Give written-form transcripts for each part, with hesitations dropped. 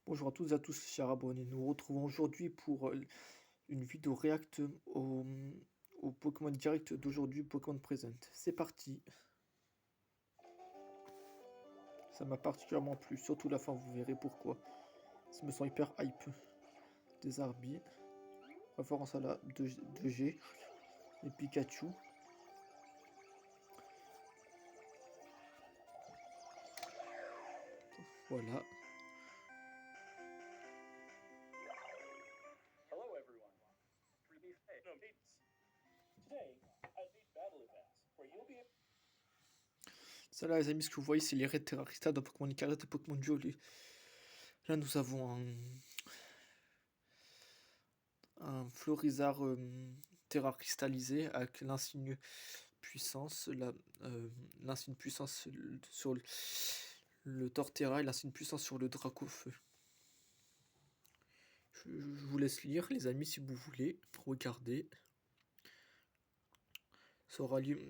Bonjour à toutes et à tous, chers abonnés. Nous nous retrouvons aujourd'hui pour une vidéo react au Pokémon Direct d'aujourd'hui, Pokémon Present. C'est parti. Ça m'a particulièrement plu, surtout la fin, vous verrez pourquoi. Ça me sent hyper hype. Des Arby, référence à la 2G, et Pikachu. Voilà. Ça là les amis, ce que vous voyez, c'est les raids Terrarista de Pokémon Carrette et Pokémon Duo. Là nous avons un Florizard Terra cristallisé avec l'insigne puissance, l'insigne puissance sur le Torterra et l'insigne puissance sur le Dracofeu. Je vous laisse lire, les amis, si vous voulez. Regardez. Ça aura lieu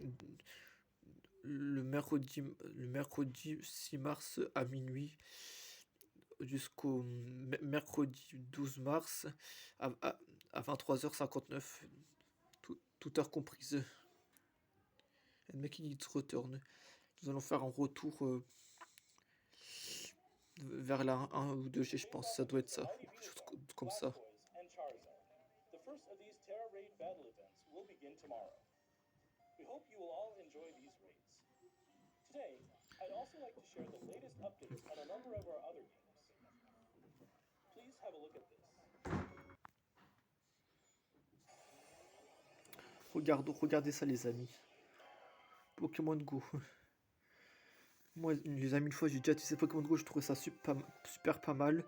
le mercredi 6 mars à minuit jusqu'au mercredi 12 mars à 23h59, toute heure comprise. And making its return. Nous allons faire un retour vers la 1 ou 2G, je pense. Ça doit être ça. Quelque chose comme ça. The first of these Terra Raid battle events will begin tomorrow. We hope you will all enjoy these raids. Today, I'd also like to share the latest updates on a number of our other games. Please have a look at this. Regardez ça, les amis. Pokémon Go. Moi, les amis, une fois, j'ai déjà testé Pokémon Go, je trouvais ça super pas mal.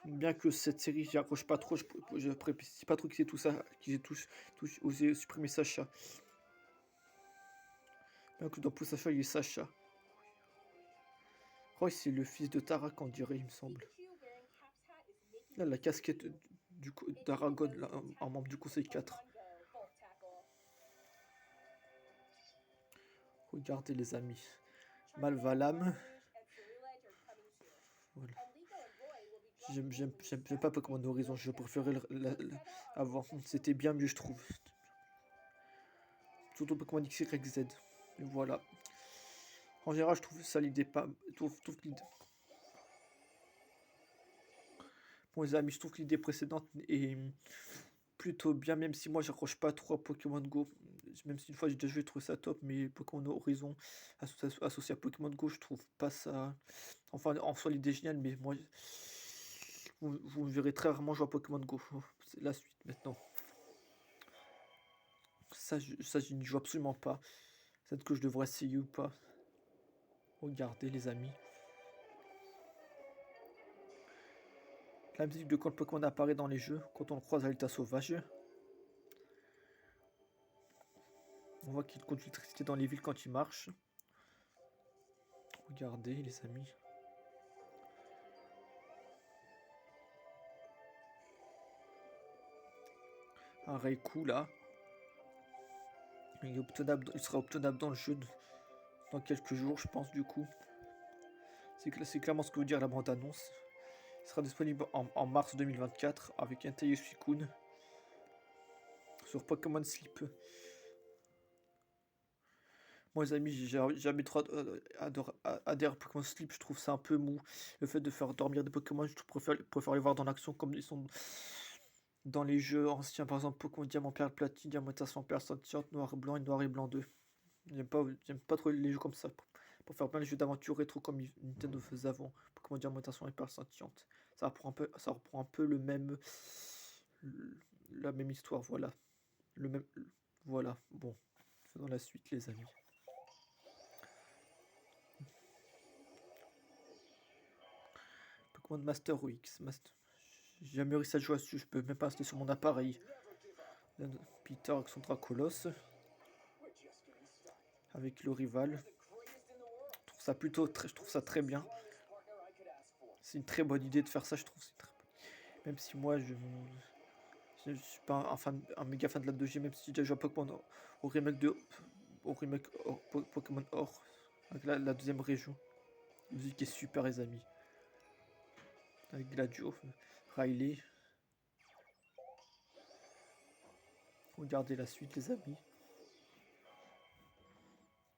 Bien que cette série, j'y accroche pas trop, je précise pas trop que c'est tout ça, qu'ils aient osé supprimer Sacha. Bien que dans Sacha, il y ait Sacha. Roy, c'est le fils de Tarak, on dirait, il me semble. Là, la casquette d'Aragon, un membre du Conseil 4. Regardez, les amis. Malvalam. Voilà. J'aime pas Pokémon Horizon, je préférais avoir. C'était bien mieux, je trouve. Surtout Pokémon X, Y, Z. Et voilà. En général, je trouve ça l'idée pas. L'idée. Bon, les amis, je trouve que l'idée précédente est plutôt bien, même si moi j'accroche pas trop à Pokémon Go. Même si une fois j'ai déjà joué, je trouve ça top, mais Pokémon Horizon associé à Pokémon Go, je trouve pas ça. Enfin, en soi, l'idée est géniale, mais moi. Vous me verrez très rarement jouer à Pokémon Go. C'est la suite maintenant. Ça, je n'y joue absolument pas. Peut-être que je devrais essayer ou pas. Regardez, les amis. La musique de quand le Pokémon apparaît dans les jeux, quand on le croise à l'état sauvage. On voit qu'il conduit l'électricité dans les villes quand il marche. Regardez, les amis. Un Raikou, là. Il sera obtenable dans le jeu dans quelques jours, je pense, du coup. C'est clairement ce que veut dire la bande-annonce. Il sera disponible en mars 2024 avec un Suicune sur Pokémon Sleep. Moi, les amis, j'ai jamais trop adhéré à Pokémon Sleep. Je trouve ça un peu mou. Le fait de faire dormir des Pokémon, je préfère les voir dans l'action comme ils sont dans les jeux anciens. Par exemple, Pokémon Diamant, Perle, Platine, Diamantation, Perle, Sentiente, Noir et Blanc et Noir et Blanc 2. J'aime pas trop les jeux comme ça. Pour faire plein de jeux d'aventure rétro comme Nintendo faisait avant. Pokémon Diamantation et Perle Sentiente. Ça reprend un peu la même histoire. Voilà. Voilà. Bon. Faisons la suite, les amis. Pokémon Master ou X. J'ai jamais réussi à jouer dessus, je peux même pas rester sur mon appareil. Peter avec son Dracolos. Avec le rival. Je trouve ça très bien. C'est une très bonne idée de faire ça, je trouve. Même si moi, je suis pas un méga fan de la 2G, même si j'ai déjà joué à Pokémon au remake Pokémon Or, avec la deuxième région. La musique est super, les amis. avec Gladio, Riley. Regardez la suite, les amis.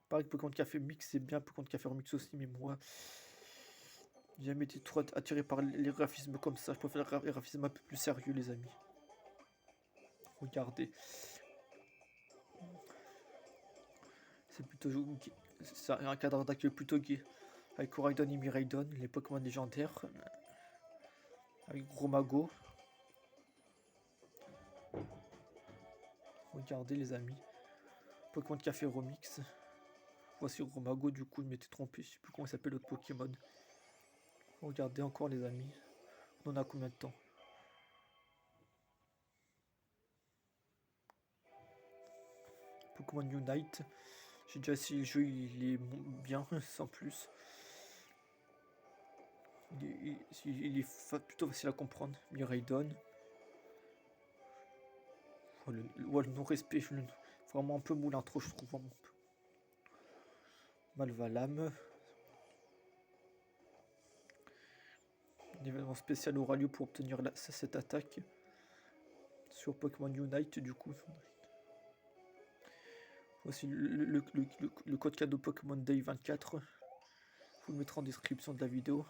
Pareil que Pokémon Café Mix, c'est bien, Pokémon Café Remix aussi, mais moi, j'ai jamais été trop attiré par les graphismes comme ça. Je préfère les graphismes un peu plus sérieux, les amis. Regardez. C'est plutôt c'est un cadre d'accueil plutôt gay. Avec Koraidon et Miraidon, les Pokémon légendaires. Avec Romago. Regardez les amis. Pokémon Café Remix. Voici Romago, du coup je m'étais trompé. Je sais plus comment il s'appelle l'autre Pokémon. Regardez encore les amis. On en a combien de temps? Pokémon Unite. J'ai déjà essayé le jeu, il est bien, sans plus. Il est plutôt facile à comprendre. Miraidon. Oh, le non-respect, vraiment un peu moule l'intro, je trouve. Vraiment un peu. Malvalam. Un événement spécial aura lieu pour obtenir cette attaque. Sur Pokémon Unite, du coup. Voici le code cadeau Pokémon Day 24. Je vous le mettrai en description de la vidéo.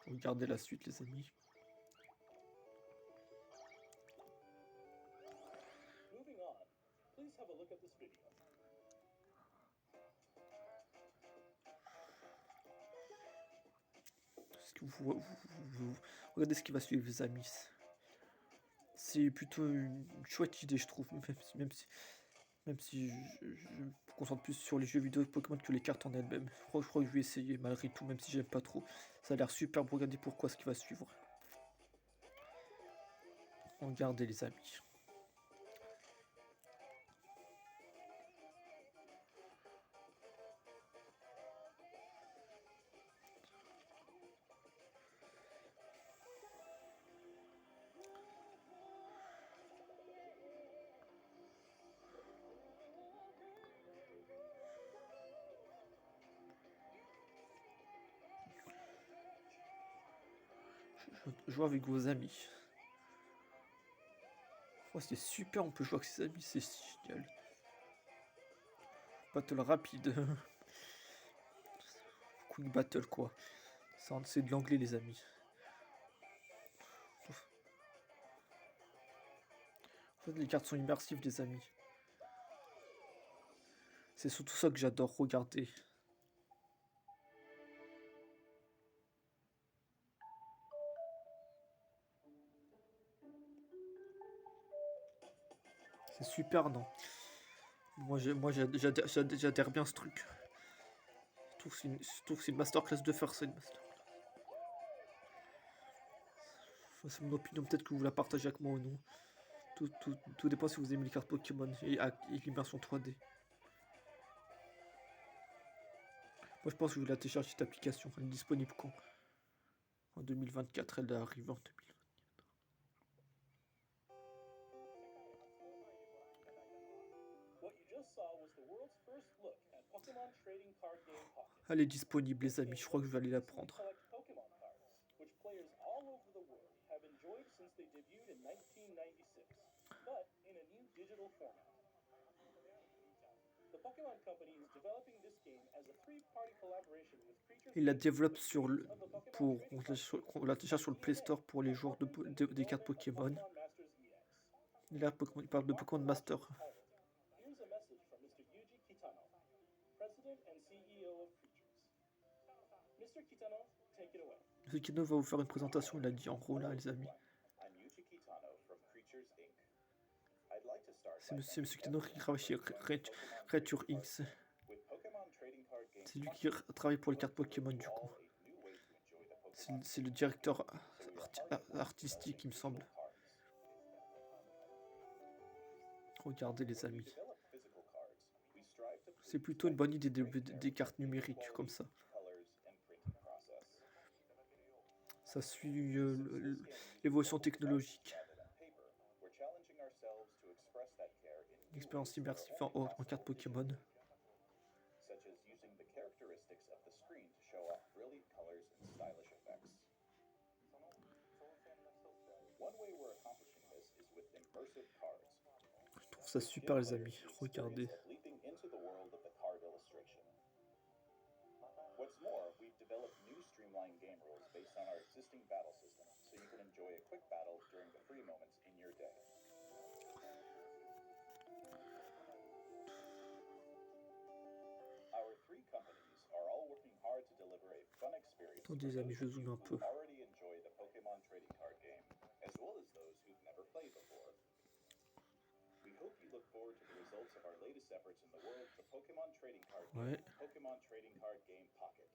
Regardez la suite, les amis. Regardez ce qui va suivre, les amis. C'est plutôt une chouette idée, je trouve. Même si je me concentre plus sur les jeux vidéo de Pokémon que les cartes en elles-mêmes. Je crois que je vais essayer malgré tout, même si j'aime pas trop. Ça a l'air superbe. Regardez pourquoi ce qui va suivre. Regardez, les amis. Jouer avec vos amis. Oh, c'est super, on peut jouer avec ses amis, c'est génial. Battle rapide. Quick battle, quoi. C'est de l'anglais, les amis. En fait, les cartes sont immersives, les amis. C'est surtout ça que j'adore regarder. C'est super, non? Moi j'adhère bien à ce truc. Je trouve que c'est une masterclass de faire ça, une masterclass. Enfin, c'est mon opinion, peut-être que vous la partagez avec moi ou non. Tout dépend si vous aimez les cartes Pokémon et l'immersion 3D. Moi je pense que je vais la télécharger cette application. Elle est disponible quand? En 2024, elle arrive en 2024. Elle est disponible, les amis, je crois que je vais aller la prendre. Il la développe on la télécharge sur le Play Store pour les joueurs des cartes Pokémon. Là, il parle de Pokémon Master. Monsieur Kitano va vous faire une présentation, il a dit en gros là, les amis. C'est Monsieur Kitano qui travaille chez Creature Inc. C'est lui qui travaille pour les cartes Pokémon du coup. C'est le directeur artistique, il me semble. Regardez, les amis. C'est plutôt une bonne idée des cartes numériques comme ça. Ça suit l'évolution technologique. L'expérience immersive en carte Pokémon. such as using the characteristics of the screen to show off brilliant colors and stylish effects. One way we're accomplishing this is with immersive cards. Je trouve ça Which super, give les players amis. the Regardez. experience of leaping into the world of the card illustration. What's more, we've developed new streamlined game rules based on our existing battle system, so you can enjoy a quick battle during the free moments in your day. Our three companies are all working hard to deliver a fun experience for Attendez, les amis, those je of zoome you un peu. who already enjoy the Pokemon trading card game, as well as those who've never played before. We hope you look forward to the results of our latest efforts in the world of the Pokemon trading card game, Ouais. Pokemon Trading Card Game Pocket.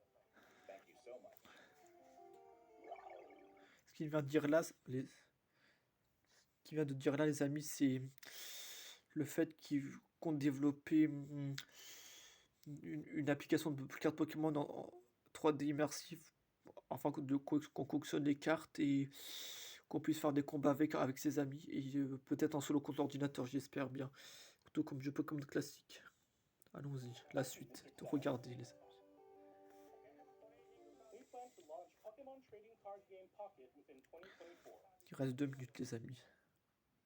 Thank you so much. Ce qu'il vient de dire là, les amis, c'est le fait qu'ils comptent développer une application de cartes Pokémon en 3D immersif, afin qu'on concoctionne les cartes et qu'on puisse faire des combats avec ses amis, et peut-être en solo contre l'ordinateur, j'espère bien, tout comme jeu Pokémon classique. Allons-y, la suite, regardez les amis. We plan to launch Pokemon Trading Card Game Pocket within 2024. Il reste 2 minutes, les amis.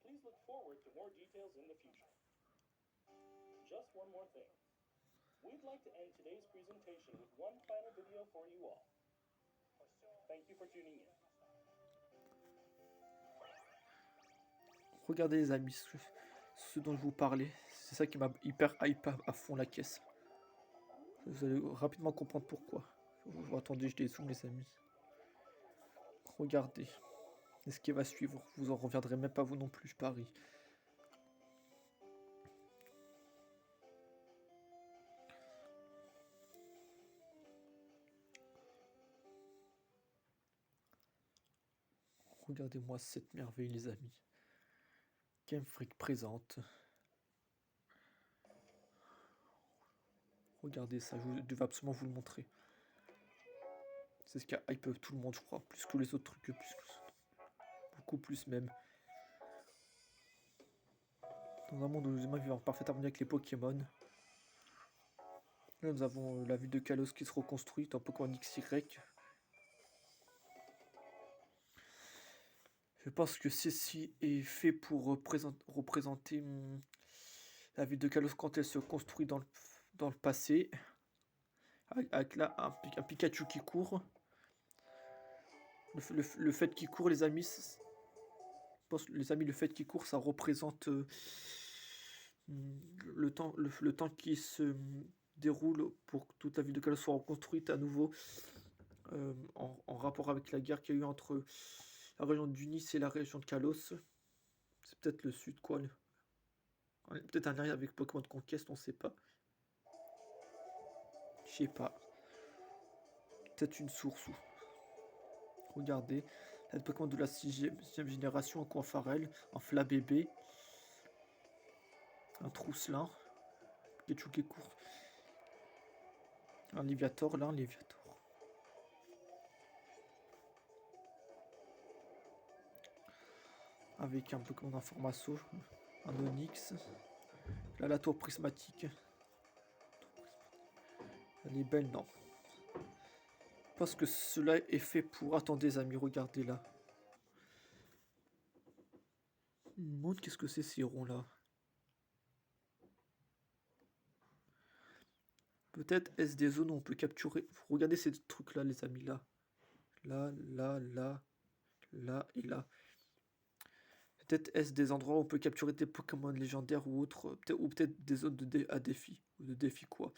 Please look forward to more details in the future. Just one more thing. We'd like to end today's presentation with one final video for you all. Thank you for tuning in. Regardez les amis, ce dont je vous parlais, c'est ça qui m'a hyper hype à fond la caisse. Vous allez rapidement comprendre pourquoi. Attendez, je dézoome les amis. Regardez. Et ce qui va suivre, vous en reviendrez même pas vous non plus, je parie. Regardez-moi cette merveille les amis. Game Freak présente. Regardez ça, je devais absolument vous le montrer. C'est ce qui a hype tout le monde, je crois. Plus que les autres trucs, beaucoup plus même. Dans un monde où les humains vivent en parfaite harmonie avec les Pokémon. Là, nous avons la ville de Kalos qui se reconstruit en Pokémon XY. Je pense que ceci est fait pour représenter la ville de Kalos quand elle se construit dans le passé. Avec là un Pikachu qui court. Le fait qu'il court, les amis, le fait qu'il court, ça représente le temps qui se déroule pour que toute la ville de Kalos soit reconstruite à nouveau, en rapport avec la guerre qu'il y a eu entre la région du Nice et la région de Kalos. C'est peut-être le sud, quoi. Peut-être un lien avec Pokémon de Conquest, on sait pas. Je sais pas. Peut-être une source où. Regardez. La Pokémon de la 6e génération, un Coinfarel, un Flabébé, un Trousselin, Pikachu qui court, un Léviator, là, un Léviator. Avec un Pokémon d'information, un Onix, là la tour prismatique. Elle est belle, non. Parce que cela est fait pour... Attendez, amis, regardez là. Montre qu'est-ce que c'est ces ronds-là. Peut-être est-ce des zones où on peut capturer... Regardez ces trucs-là, les amis, là. Là, là, là, là et là. Peut-être est-ce des endroits où on peut capturer des Pokémon légendaires ou autres, ou peut-être des zones à défi, ou de défi quoi.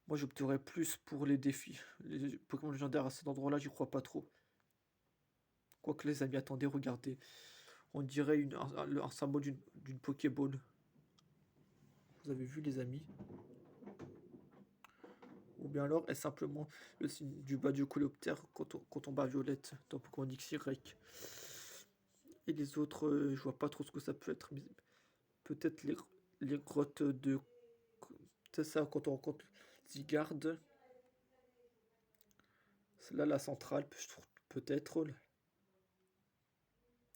Moi j'opterais plus pour les défis. Les Pokémon légendaires à cet endroit-là, j'y crois pas trop. Quoique les amis, attendez, regardez. On dirait un symbole d'une Pokéball. Vous avez vu les amis? Ou bien alors est-ce simplement le signe du bas du coléoptère quand on bat Violette dans Pokémon XY. Et les autres, je vois pas trop ce que ça peut être. Mais peut-être les grottes de... C'est ça, quand on rencontre Zygarde. C'est là la centrale, peut-être.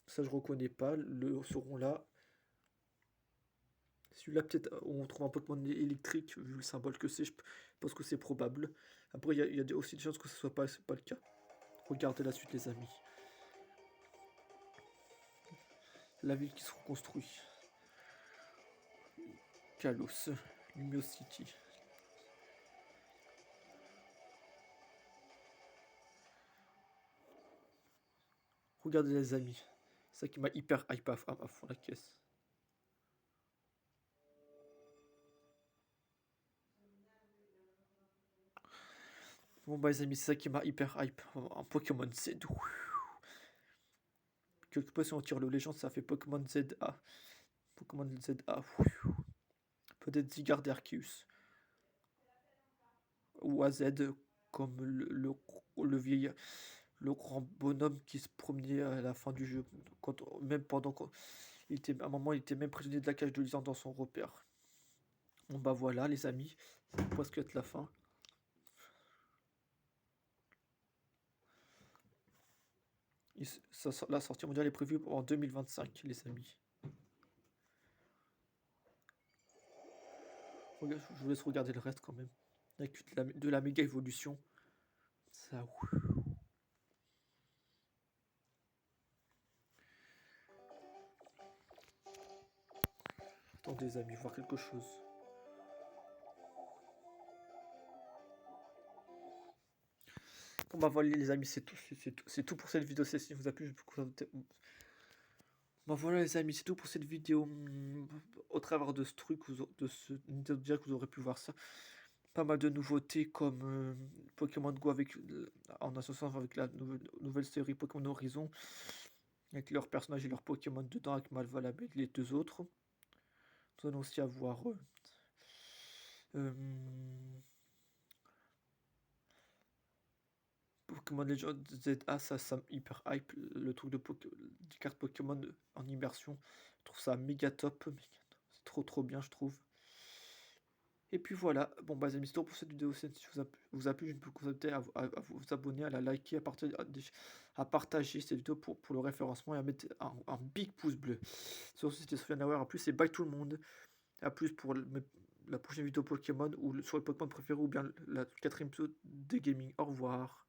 Ça, je reconnais pas. Ce rond-là. Celui-là, peut-être, on trouve un Pokémon électrique, vu le symbole que c'est, je pense que c'est probable. Après, il y a aussi des chances que ce soit pas, c'est pas le cas. Regardez la suite, les amis. La ville qui se reconstruit. Kalos, Lumio City. Regardez les amis. C'est ça qui m'a hyper hype à fond la caisse. Bon bah les amis, c'est ça qui m'a hyper hype. Un Pokémon Z. Quelque part si on tire le légende, ça fait Pokémon ZA. Pokémon ZA. Peut-être Zygarde Arceus. Ou AZ, comme le vieil, le grand bonhomme qui se promenait à la fin du jeu. Même pendant qu'il était, à un moment, il était même prisonnier de la cage de Lisan dans son repère. Bon bah voilà les amis, ça va presque être la fin. La sortie mondiale est prévue en 2025 les amis. Je vous laisse regarder le reste quand même. Avec de la méga évolution. Ça. Attendez les amis, voir quelque chose. Bon bah voilà les amis, c'est tout pour cette vidéo. Si ça vous a plu, je peux vous... Bon voilà les amis, c'est tout pour cette vidéo. Au travers de ce truc, de ce Nintendo Direct, vous aurez pu voir ça. Pas mal de nouveautés comme Pokémon Go en association avec la nouvelle série Pokémon Horizon, avec leurs personnages et leurs Pokémon dedans, avec Malvalabé et les deux autres. Nous allons aussi avoir Pokémon Legends ZA, ça me hyper hype, le truc de cartes Pokémon en immersion. Je trouve ça méga top, c'est trop bien je trouve. Et puis voilà, bon bah les amis, c'est tout pour cette vidéo. Si vous a plu, je peux vous inviter à vous abonner, à la liker, à partager cette vidéo pour le référencement et à mettre un big pouce bleu. Sur ce, c'était Sofiane à plus et bye tout le monde. À plus pour la prochaine vidéo Pokémon ou sur le Pokémon préféré ou bien la 4ème épisode de gaming. Au revoir.